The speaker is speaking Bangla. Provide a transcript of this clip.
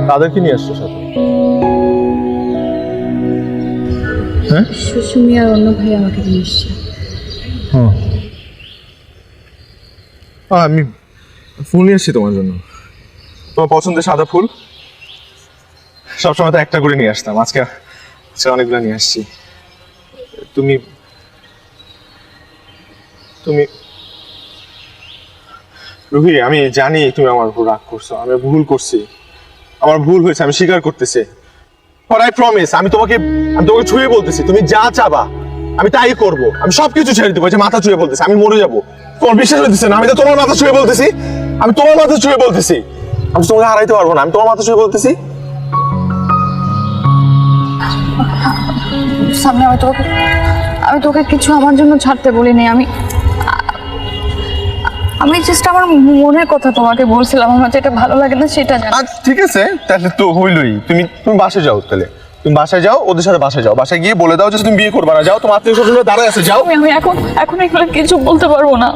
তাদেরকে নিয়ে আসছো সাথে? হ্যাঁ, সুমি আর অন্য ভাই আমাকে নিয়ে এসছে। আমি ফুল নিয়ে এসেছি তোমার জন্য। তোমার পছন্দের সাদা ফুল। সবসময় তো একটা করে নিয়ে আসতাম, আজকে অনেকগুলো নিয়ে আসছি। তুমি তুমি রুহি, আমি জানি তুমি আমার উপর রাগ করছো, আমি ভুল করছি, আমার ভুল হয়েছে, আমি স্বীকার করতেছি। বাট আই প্রমিস, আমি তোমাকে ছুঁয়ে বলতেছি, তুমি যা চাবা আমি তাই করব। আমি সবকিছু ছেড়ে দেবো, যে মাথা ছুঁয়ে বলতেছি আমি মরে যাবো। তোমার বিশ্বাস হইতেছে না? আমি তো তোমার মাথা ছুঁয়ে বলতেছি, আমি তোমার মাথা ছুঁয়ে বলতেছি। আমি তোমাকে হারাইতে পারবো না, আমি তোমার মাথা ছুঁয়ে বলতেছি। সামনে আমি তোকে কিছু আমার জন্য ছাড়তে বলিনি। আমি জাস্ট আমার মনের কথা তোমাকে বলছিলাম, আমার যেটা ভালো লাগে না সেটা জানো। আচ্ছা ঠিক আছে, তাহলে তো হইলই। তুমি বাসায় যাও, তাহলে তুমি বাসায় যাও, ওদের সাথে বাসায় যাও, বাসায় গিয়ে বলে দাও যে তুমি বিয়ে করবে না। যাও, তোমার আত্মীয় স্বজনরা দাঁড়ায় আছে, যাও। আমি এখন এগুলো কিছু বলতে পারবো না।